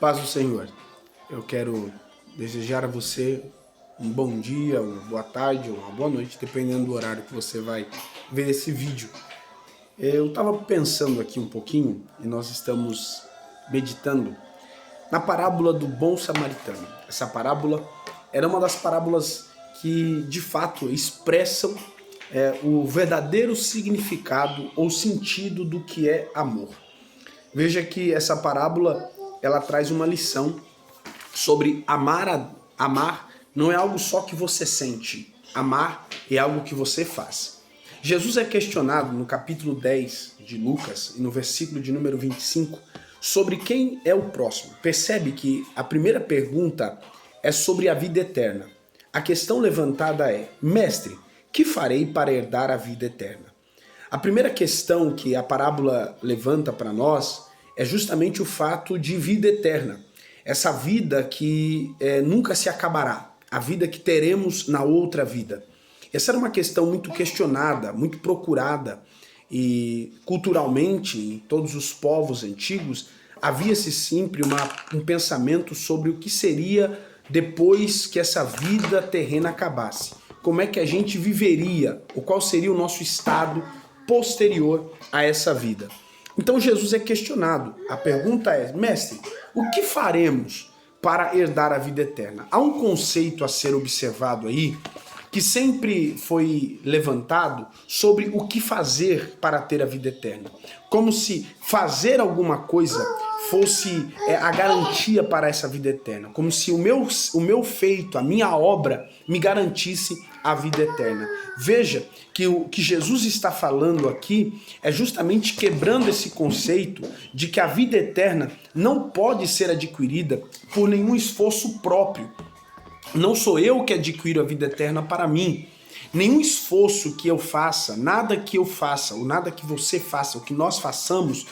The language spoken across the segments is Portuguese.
Paz do Senhor. Eu quero desejar a você um bom dia, uma boa tarde ou uma boa noite, dependendo do horário que você vai ver esse vídeo. Eu estava pensando aqui um pouquinho e nós estamos meditando na parábola do bom samaritano. Essa parábola era uma das parábolas que de fato expressam o verdadeiro significado ou sentido do que é amor. Veja que essa parábola ela traz uma lição sobre amar. Amar não é algo só que você sente, amar é algo que você faz. Jesus é questionado no capítulo 10 de Lucas e no versículo de número 25 sobre quem é o próximo. Percebe que a primeira pergunta é sobre a vida eterna. A questão levantada é: mestre, que farei para herdar a vida eterna? A primeira questão que a parábola levanta para nós é justamente o fato de vida eterna. Essa vida que nunca se acabará, a vida que teremos na outra vida. Essa era uma questão muito questionada, muito procurada, e culturalmente, em todos os povos antigos, havia-se sempre um pensamento sobre o que seria depois que essa vida terrena acabasse. Como é que a gente viveria, ou qual seria o nosso estado posterior a essa vida. Então Jesus é questionado. A pergunta é: mestre, o que faremos para herdar a vida eterna? Há um conceito a ser observado aí, que sempre foi levantado sobre o que fazer para ter a vida eterna. Como se fazer alguma coisa fosse a garantia para essa vida eterna. Como se o meu feito, a minha obra, me garantisse a vida eterna. Veja que o que Jesus está falando aqui é justamente quebrando esse conceito de que a vida eterna não pode ser adquirida por nenhum esforço próprio. Não sou eu que adquiro a vida eterna para mim. Nenhum esforço que eu faça, nada que eu faça, ou nada que você faça, o que nós façamos,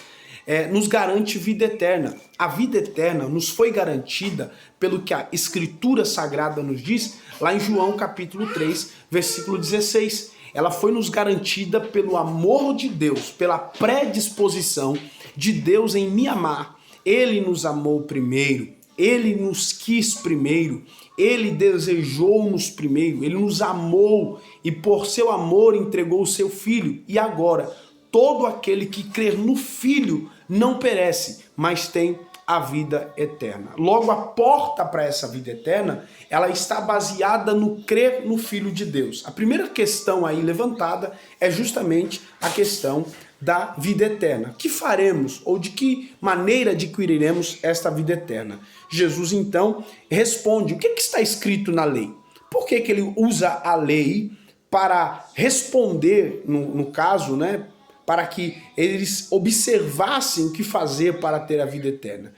nos garante vida eterna. A vida eterna nos foi garantida pelo que a Escritura Sagrada nos diz, lá em João capítulo 3, versículo 16. Ela foi nos garantida pelo amor de Deus, pela predisposição de Deus em me amar. Ele nos amou primeiro, Ele nos quis primeiro, Ele desejou-nos primeiro, Ele nos amou e por seu amor entregou o seu Filho. E agora, todo aquele que crer no Filho não perece, mas tem a vida eterna. Logo, a porta para essa vida eterna, ela está baseada no crer no Filho de Deus. A primeira questão aí levantada é justamente a questão da vida eterna. Que faremos ou de que maneira adquiriremos esta vida eterna? Jesus então responde: o que está escrito na lei? Por que ele usa a lei para responder, no caso, né? Para que eles observassem o que fazer para ter a vida eterna.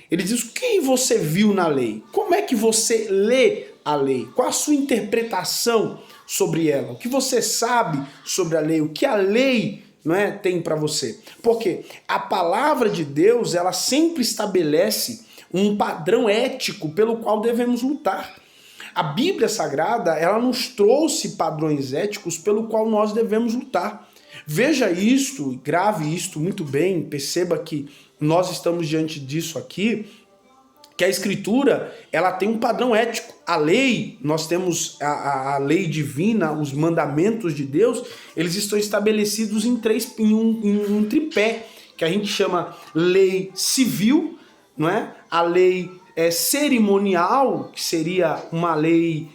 Ele diz: o que você viu na lei? Como é que você lê a lei? Qual a sua interpretação sobre ela? O que você sabe sobre a lei? O que a lei tem para você? Porque a palavra de Deus, ela sempre estabelece um padrão ético pelo qual devemos lutar. A Bíblia Sagrada, ela nos trouxe padrões éticos pelo qual nós devemos lutar. Veja isto, grave isto muito bem, perceba que nós estamos diante disso aqui, que a Escritura, ela tem um padrão ético. A lei, nós temos a lei divina, os mandamentos de Deus, eles estão estabelecidos em um tripé, que a gente chama lei civil, não é? A lei cerimonial, que seria uma lei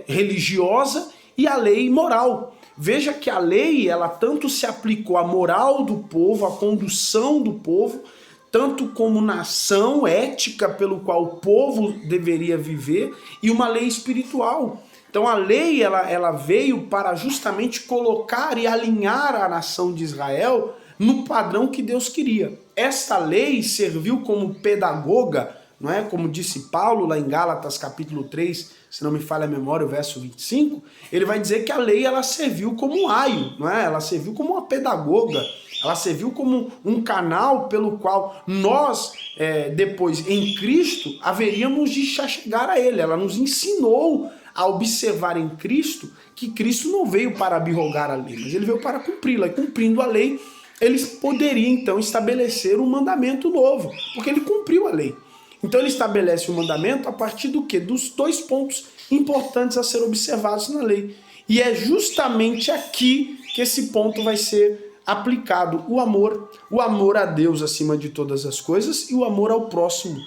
religiosa, e a lei moral. Veja que a lei, ela tanto se aplicou à moral do povo, à condução do povo, tanto como nação ética pelo qual o povo deveria viver, e uma lei espiritual. Então a lei ela veio para justamente colocar e alinhar a nação de Israel no padrão que Deus queria. Esta lei serviu como pedagoga, não é? Como disse Paulo lá em Gálatas capítulo 3, se não me falha a memória, o verso 25, ele vai dizer que a lei ela serviu como um aio, não é? Ela serviu como uma pedagoga, ela serviu como um canal pelo qual nós, depois em Cristo, haveríamos de chegar a ele. Ela nos ensinou a observar em Cristo que Cristo não veio para abrogar a lei, mas ele veio para cumpri-la. E cumprindo a lei, eles poderiam então estabelecer um mandamento novo, porque ele cumpriu a lei. Então ele estabelece o mandamento a partir do quê? Dos dois pontos importantes a ser observados na lei. E é justamente aqui que esse ponto vai ser aplicado: o amor a Deus acima de todas as coisas e o amor ao próximo.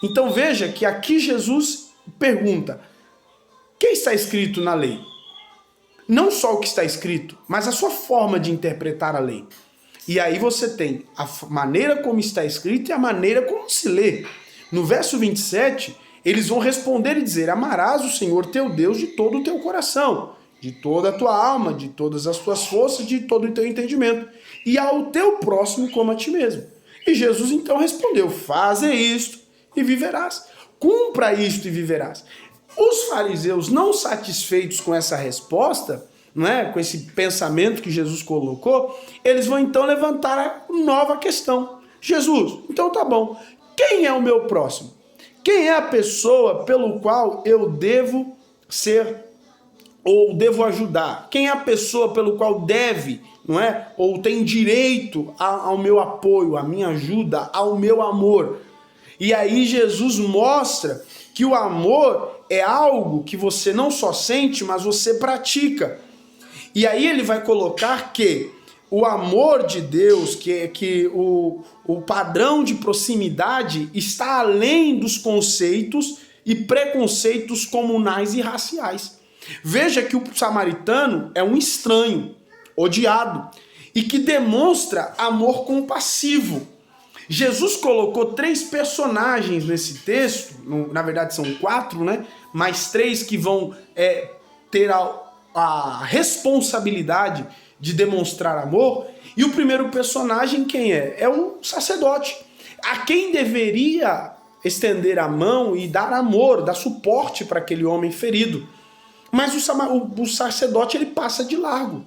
Então veja que aqui Jesus pergunta: o que está escrito na lei? Não só o que está escrito, mas a sua forma de interpretar a lei. E aí você tem a maneira como está escrito e a maneira como se lê. No verso 27, eles vão responder e dizer: amarás o Senhor teu Deus de todo o teu coração, de toda a tua alma, de todas as tuas forças, de todo o teu entendimento, e ao teu próximo como a ti mesmo. E Jesus então respondeu: faze isto e viverás. Cumpra isto e viverás. Os fariseus, não satisfeitos com essa resposta, não é, com esse pensamento que Jesus colocou, eles vão então levantar a nova questão. Jesus, então tá bom, quem é o meu próximo? Quem é a pessoa pelo qual eu devo ser ou devo ajudar? Quem é a pessoa pelo qual deve, não é, ou tem direito ao meu apoio, à minha ajuda, ao meu amor? E aí Jesus mostra que o amor é algo que você não só sente, mas você pratica. E aí ele vai colocar que o amor de Deus, que o padrão de proximidade está além dos conceitos e preconceitos comunais e raciais. Veja que o samaritano é um estranho, odiado, e que demonstra amor compassivo. Jesus colocou 3 personagens nesse texto, na verdade são 4, né? Mais 3 que vão ter a responsabilidade de demonstrar amor. E o primeiro personagem quem é? É um sacerdote, a quem deveria estender a mão e dar amor, dar suporte para aquele homem ferido. Mas o sacerdote ele passa de largo.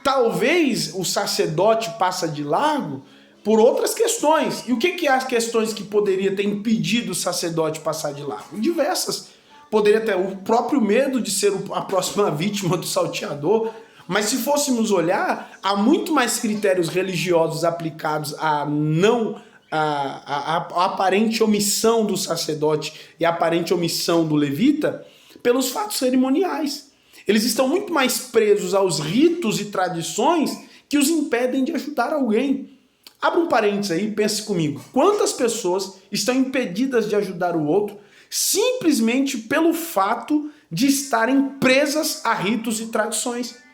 Talvez o sacerdote passa de largo por outras questões. E o que é as questões que poderia ter impedido o sacerdote passar de largo? Diversas. Poderia ter o próprio medo de ser a próxima vítima do salteador. Mas se fôssemos olhar, há muito mais critérios religiosos aplicados a aparente omissão do sacerdote e a aparente omissão do levita pelos fatos cerimoniais. Eles estão muito mais presos aos ritos e tradições que os impedem de ajudar alguém. Abra um parênteses aí e pense comigo. Quantas pessoas estão impedidas de ajudar o outro simplesmente pelo fato de estarem presas a ritos e tradições?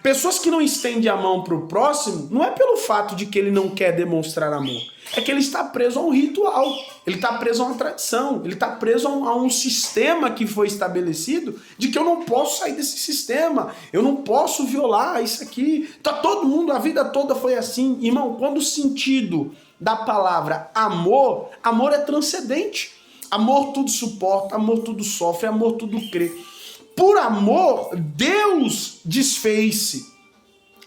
Pessoas que não estendem a mão para o próximo não é pelo fato de que ele não quer demonstrar amor. É que ele está preso a um ritual, ele está preso a uma tradição, ele está preso a um sistema que foi estabelecido de que eu não posso sair desse sistema, eu não posso violar isso aqui. Tá todo mundo, a vida toda foi assim. Irmão, quando o sentido da palavra amor, amor é transcendente. Amor tudo suporta, amor tudo sofre, amor tudo crê. Por amor, Deus desfez-se.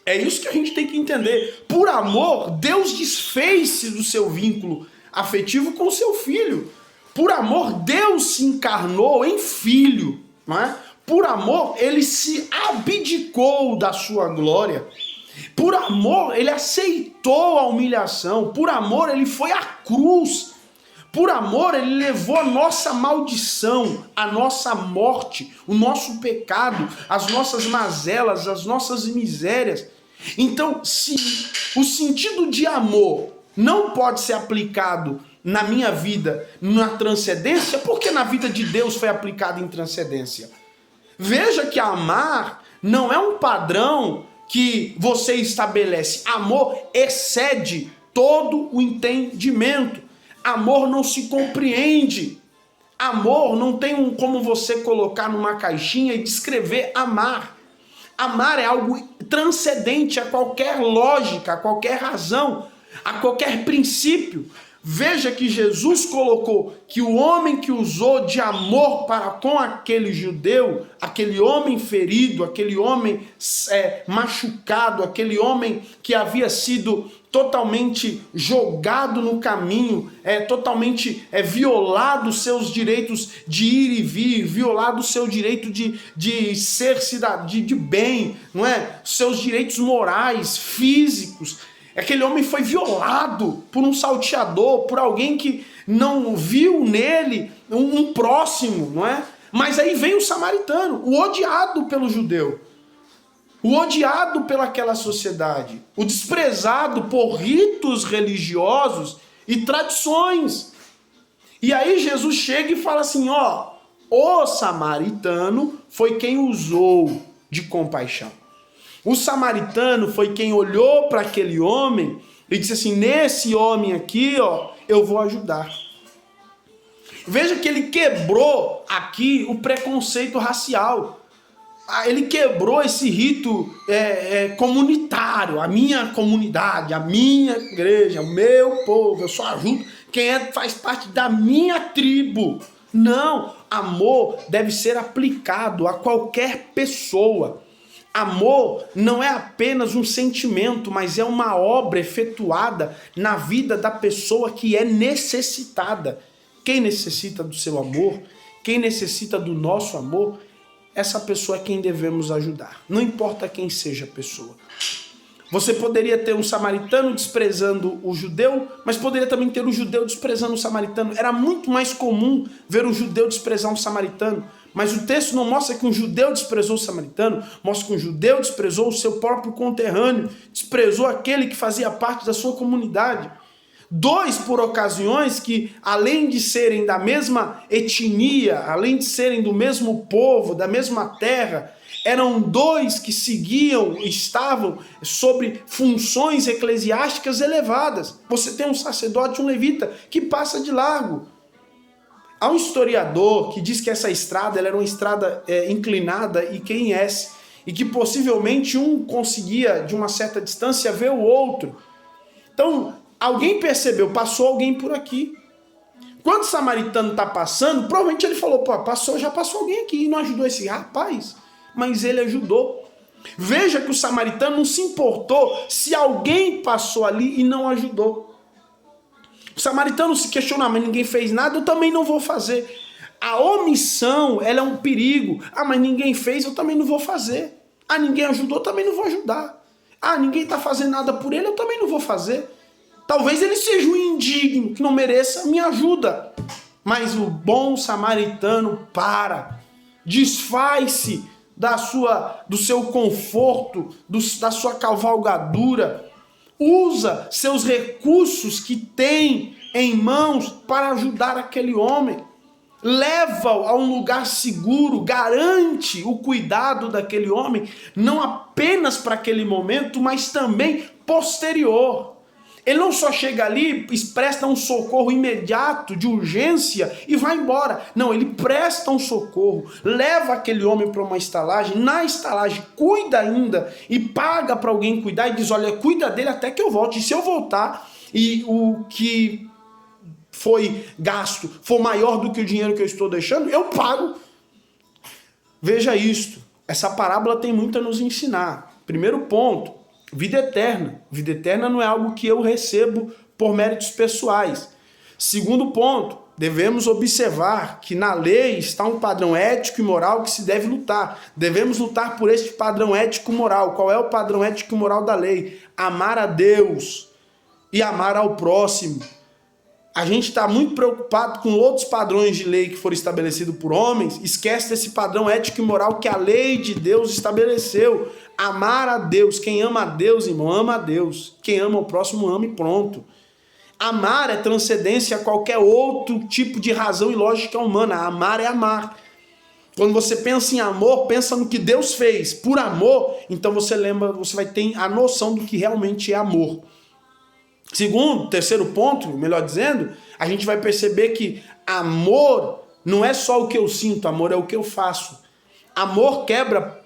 É isso que a gente tem que entender. Por amor, Deus desfez-se do seu vínculo afetivo com o seu filho. Por amor, Deus se encarnou em filho. Não é? Por amor, ele se abdicou da sua glória. Por amor, ele aceitou a humilhação. Por amor, ele foi à cruz. Por amor, ele levou a nossa maldição, a nossa morte, o nosso pecado, as nossas mazelas, as nossas misérias. Então, se o sentido de amor não pode ser aplicado na minha vida, na transcendência, porque na vida de Deus foi aplicado em transcendência. Veja que amar não é um padrão que você estabelece. Amor excede todo o entendimento. Amor não se compreende. Amor não tem como você colocar numa caixinha e descrever amar. Amar é algo transcendente a qualquer lógica, a qualquer razão, a qualquer princípio. Veja que Jesus colocou que o homem que usou de amor para com aquele judeu, aquele homem ferido, aquele homem machucado, aquele homem que havia sido totalmente jogado no caminho, totalmente violado os seus direitos de ir e vir, violado o seu direito de ser cidadão de bem, não é? Seus direitos morais, físicos. Aquele homem foi violado por um salteador, por alguém que não viu nele um próximo, não é? Mas aí vem o samaritano, o odiado pelo judeu, o odiado pelaquela sociedade, o desprezado por ritos religiosos e tradições. E aí Jesus chega e fala assim, ó, o samaritano foi quem usou de compaixão. O samaritano foi quem olhou para aquele homem e disse assim, nesse homem aqui, ó, eu vou ajudar. Veja que ele quebrou aqui o preconceito racial. Ele quebrou esse rito comunitário, a minha comunidade, a minha igreja, o meu povo, eu só ajudo quem faz parte da minha tribo. Não, amor deve ser aplicado a qualquer pessoa. Amor não é apenas um sentimento, mas é uma obra efetuada na vida da pessoa que é necessitada. Quem necessita do seu amor, quem necessita do nosso amor, essa pessoa é quem devemos ajudar. Não importa quem seja a pessoa. Você poderia ter um samaritano desprezando o judeu, mas poderia também ter o judeu desprezando o samaritano. Era muito mais comum ver o judeu desprezar um samaritano. Mas o texto não mostra que um judeu desprezou o samaritano, mostra que um judeu desprezou o seu próprio conterrâneo, desprezou aquele que fazia parte da sua comunidade. Dois por ocasiões que, além de serem da mesma etnia, além de serem do mesmo povo, da mesma terra, eram dois que seguiam, estavam sobre funções eclesiásticas elevadas. Você tem um sacerdote, um levita, que passa de largo. Há um historiador que diz que essa estrada ela era uma estrada inclinada e que enhece, e que possivelmente um conseguia, de uma certa distância, ver o outro. Então, alguém percebeu, passou alguém por aqui. Quando o samaritano está passando, provavelmente ele falou, pô, já passou alguém aqui e não ajudou esse rapaz. Mas ele ajudou. Veja que o samaritano não se importou se alguém passou ali e não ajudou. O samaritano se questionou, mas ninguém fez nada, eu também não vou fazer. A omissão, ela é um perigo. Ah, mas ninguém fez, eu também não vou fazer. Ah, ninguém ajudou, eu também não vou ajudar. Ah, ninguém está fazendo nada por ele, eu também não vou fazer. Talvez ele seja um indigno, que não mereça minha ajuda. Mas o bom samaritano desfaz-se do seu conforto, da sua cavalgadura, usa seus recursos que tem em mãos para ajudar aquele homem, leva-o a um lugar seguro, garante o cuidado daquele homem, não apenas para aquele momento, mas também posterior. Ele não só chega ali, presta um socorro imediato, de urgência, e vai embora. Não, ele presta um socorro, leva aquele homem para uma estalagem, na estalagem cuida ainda e paga para alguém cuidar e diz, olha, cuida dele até que eu volte. E se eu voltar e o que foi gasto for maior do que o dinheiro que eu estou deixando, eu pago. Veja isto, essa parábola tem muito a nos ensinar. Primeiro ponto, vida eterna. Vida eterna não é algo que eu recebo por méritos pessoais. Segundo ponto, devemos observar que na lei está um padrão ético e moral que se deve lutar. Devemos lutar por este padrão ético e moral. Qual é o padrão ético e moral da lei? Amar a Deus e amar ao próximo. A gente está muito preocupado com outros padrões de lei que foram estabelecidos por homens, esquece desse padrão ético e moral que a lei de Deus estabeleceu. Amar a Deus. Quem ama a Deus, irmão, ama a Deus. Quem ama o próximo, ama e pronto. Amar é transcendência a qualquer outro tipo de razão e lógica humana. Amar é amar. Quando você pensa em amor, pensa no que Deus fez por amor, então você vai ter a noção do que realmente é amor. Segundo, terceiro ponto, melhor dizendo, a gente vai perceber que amor não é só o que eu sinto, amor é o que eu faço. Amor quebra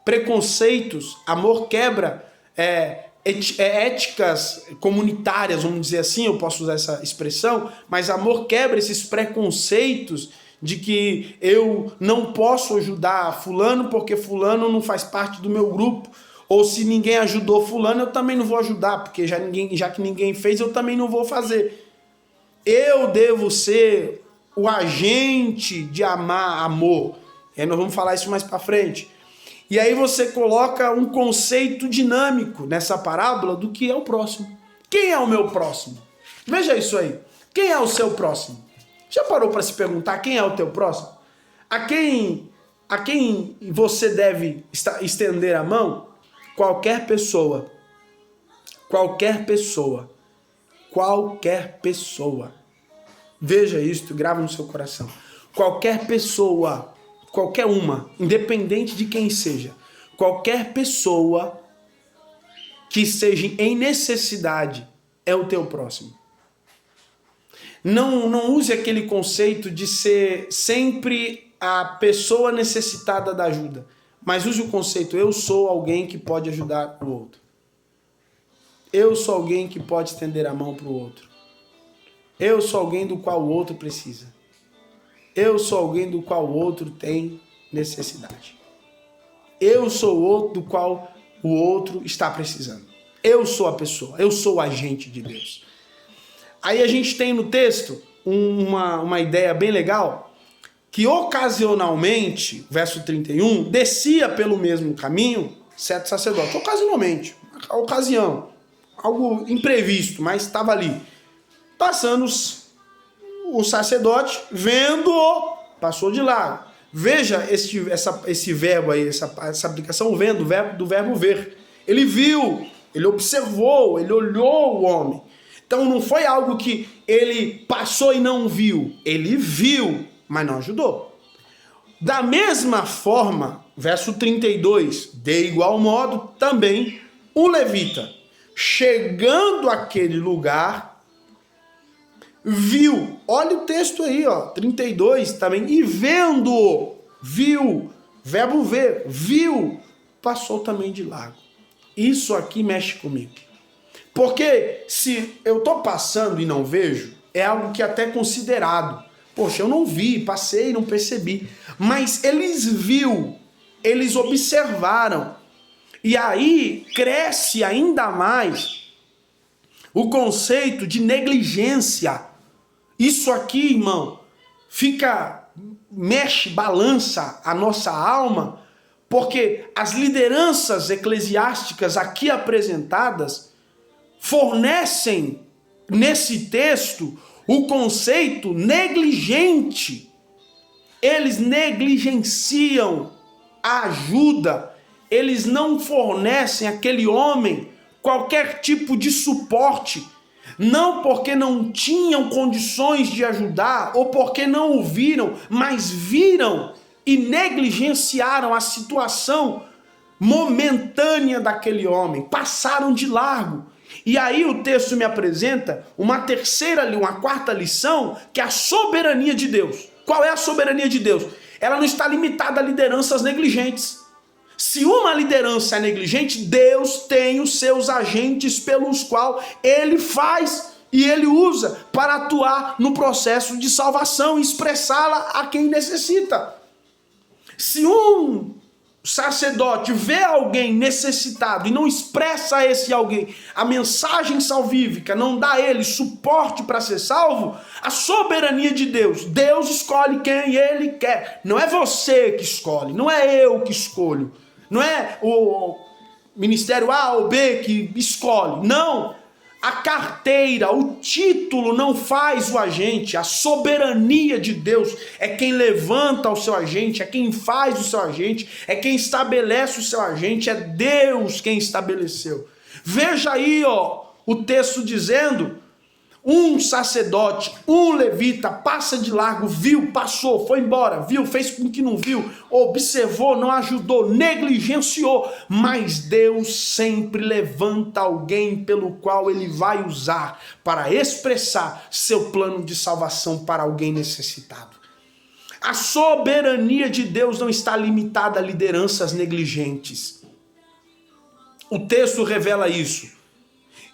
preconceitos, amor quebra éticas comunitárias, vamos dizer assim, eu posso usar essa expressão, mas amor quebra esses preconceitos de que eu não posso ajudar fulano porque fulano não faz parte do meu grupo, ou se ninguém ajudou fulano, eu também não vou ajudar, porque já que ninguém fez, eu também não vou fazer. Eu devo ser o agente de amor. E aí nós vamos falar isso mais para frente. E aí você coloca um conceito dinâmico nessa parábola do que é o próximo. Quem é o meu próximo? Veja isso aí. Quem é o seu próximo? Já parou para se perguntar quem é o teu próximo? A quem você deve estender a mão? Qualquer pessoa. Qualquer pessoa. Qualquer pessoa. Veja isso, grava no seu coração. Qualquer pessoa, qualquer uma, independente de quem seja, qualquer pessoa que esteja em necessidade é o teu próximo. Não use aquele conceito de ser sempre a pessoa necessitada da ajuda, mas use o conceito: eu sou alguém que pode ajudar o outro. Eu sou alguém que pode estender a mão para o outro. Eu sou alguém do qual o outro precisa. Eu sou alguém do qual o outro tem necessidade. Eu sou o outro do qual o outro está precisando. Eu sou a pessoa, eu sou o agente de Deus. Aí a gente tem no texto uma ideia bem legal, que ocasionalmente, verso 31, descia pelo mesmo caminho certo sacerdote. Ocasionalmente, ocasião, algo imprevisto, mas estava ali. Passando o sacerdote, vendo-o, passou de lá. Veja esse verbo aí, essa aplicação vendo, do verbo ver. Ele viu, ele observou, ele olhou o homem. Então não foi algo que ele passou e não viu. Ele viu, mas não ajudou. Da mesma forma, verso 32, de igual modo, também o levita, chegando àquele lugar, viu. Olha o texto aí, 32 também. E vendo-o, viu, verbo ver, viu, passou também de largo. Isso aqui mexe comigo. Porque se eu estou passando e não vejo, é algo que é até considerado. Poxa, eu não vi, passei, não percebi. Mas eles viram, eles observaram. E aí cresce ainda mais o conceito de negligência. Isso aqui, irmão, mexe, balança a nossa alma, porque as lideranças eclesiásticas aqui apresentadas fornecem nesse texto o conceito negligente. Eles negligenciam a ajuda, eles não fornecem àquele homem qualquer tipo de suporte, não porque não tinham condições de ajudar ou porque não o viram, mas viram e negligenciaram a situação momentânea daquele homem, passaram de largo. E aí o texto me apresenta uma quarta lição, que é a soberania de Deus. Qual é a soberania de Deus? Ela não está limitada a lideranças negligentes. Se uma liderança é negligente, Deus tem os seus agentes pelos quais ele faz e ele usa para atuar no processo de salvação e expressá-la a quem necessita. Se um sacerdote vê alguém necessitado e não expressa a esse alguém a mensagem salvífica, não dá a ele suporte para ser salvo, a soberania de Deus, Deus escolhe quem ele quer. Não é você que escolhe, não é eu que escolho, não é o ministério A ou B que escolhe, não. A carteira, o título não faz o agente. A soberania de Deus é quem levanta o seu agente, é quem faz o seu agente, é quem estabelece o seu agente, é Deus quem estabeleceu. Veja aí, o texto dizendo: um sacerdote, um levita, passa de largo, viu, passou, foi embora, viu, fez com que não viu, observou, não ajudou, negligenciou, mas Deus sempre levanta alguém pelo qual ele vai usar para expressar seu plano de salvação para alguém necessitado. A soberania de Deus não está limitada a lideranças negligentes. O texto revela isso.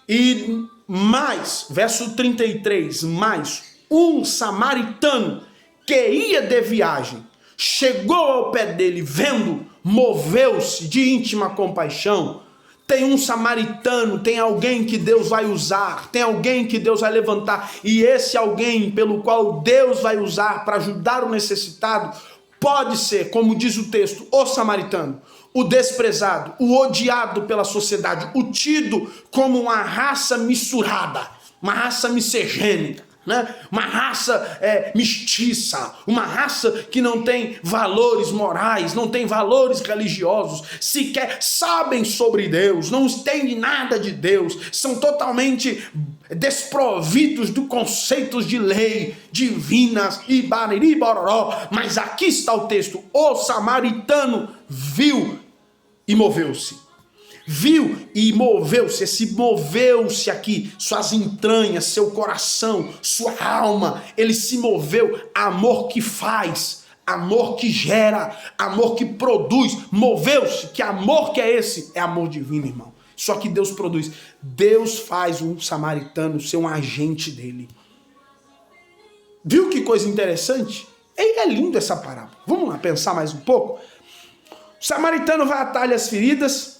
E mais, verso 33, mais um samaritano que ia de viagem, chegou ao pé dele, vendo, moveu-se de íntima compaixão. Tem um samaritano, tem alguém que Deus vai usar, tem alguém que Deus vai levantar, e esse alguém pelo qual Deus vai usar para ajudar o necessitado, pode ser, como diz o texto, o samaritano, o desprezado, o odiado pela sociedade, o tido como uma raça misturada, uma raça miscegênica. né? Uma raça mestiça, uma raça que não tem valores morais, não tem valores religiosos, sequer sabem sobre Deus, não entendem nada de Deus, são totalmente desprovidos do conceitos de lei divinas e bariri bororó. Mas aqui está o texto: o samaritano viu e moveu-se. Viu e moveu-se, esse moveu-se aqui, suas entranhas, seu coração, sua alma, ele se moveu. Amor que faz, amor que gera, amor que produz, moveu-se. Que amor que é esse? É amor divino, irmão. Só que Deus produz. Deus faz um samaritano ser um agente dele. Viu que coisa interessante? É lindo essa parábola. Vamos lá pensar mais um pouco? O samaritano vai atalhar as feridas.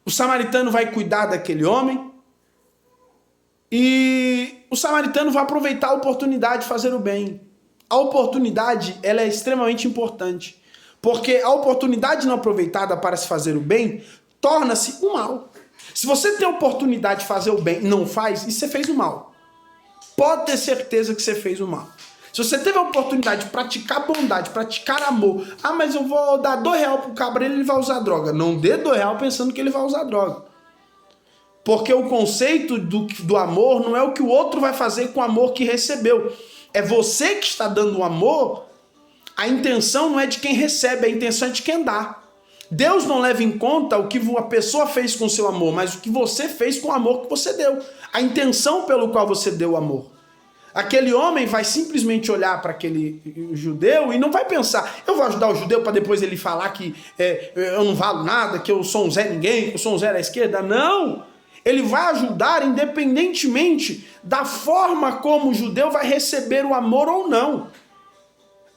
O samaritano vai cuidar daquele homem e o samaritano vai aproveitar a oportunidade de fazer o bem. A oportunidade, ela é extremamente importante, porque a oportunidade não aproveitada para se fazer o bem torna-se o mal. Se você tem a oportunidade de fazer o bem e não faz, e você fez o mal. Pode ter certeza que você fez o mal. Se você teve a oportunidade de praticar bondade, praticar amor, mas eu vou dar R$2 pro cabreiro, ele vai usar droga. Não dê R$2 pensando que ele vai usar droga. Porque o conceito do amor não é o que o outro vai fazer com o amor que recebeu. É você que está dando o amor, a intenção não é de quem recebe, a intenção é de quem dá. Deus não leva em conta o que a pessoa fez com o seu amor, mas o que você fez com o amor que você deu. A intenção pelo qual você deu o amor. Aquele homem vai simplesmente olhar para aquele judeu e não vai pensar: eu vou ajudar o judeu para depois ele falar que eu não valo nada, que eu sou um Zé Ninguém, que eu sou um Zé da esquerda. Não! Ele vai ajudar independentemente da forma como o judeu vai receber o amor ou não.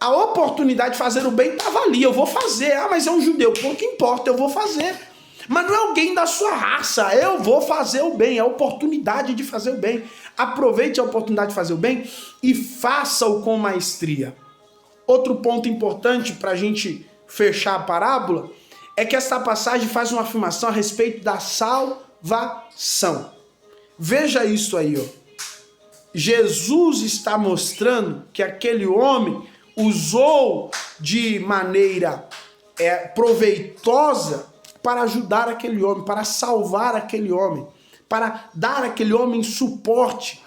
A oportunidade de fazer o bem estava ali, eu vou fazer. Mas é um judeu, pouco importa, eu vou fazer. Mas não é alguém da sua raça, eu vou fazer o bem, é a oportunidade de fazer o bem. Aproveite a oportunidade de fazer o bem e faça-o com maestria. Outro ponto importante para a gente fechar a parábola é que esta passagem faz uma afirmação a respeito da salvação. Veja isso aí, ó. Jesus está mostrando que aquele homem usou de maneira proveitosa para ajudar aquele homem, para salvar aquele homem, para dar àquele homem suporte.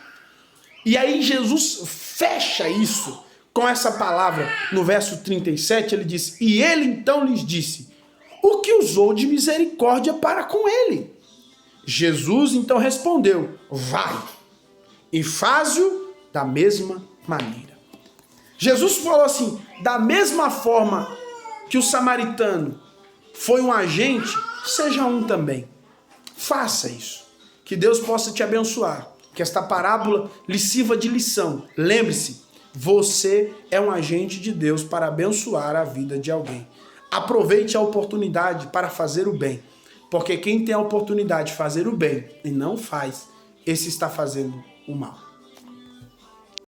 E aí Jesus fecha isso com essa palavra. No verso 37 ele diz: e ele então lhes disse: o que usou de misericórdia para com ele? Jesus então respondeu: vai e faz-o da mesma maneira. Jesus falou assim: da mesma forma que o samaritano foi um agente, seja um também. Faça isso. Que Deus possa te abençoar. Que esta parábola lhe sirva de lição. Lembre-se, você é um agente de Deus para abençoar a vida de alguém. Aproveite a oportunidade para fazer o bem. Porque quem tem a oportunidade de fazer o bem e não faz, esse está fazendo o mal.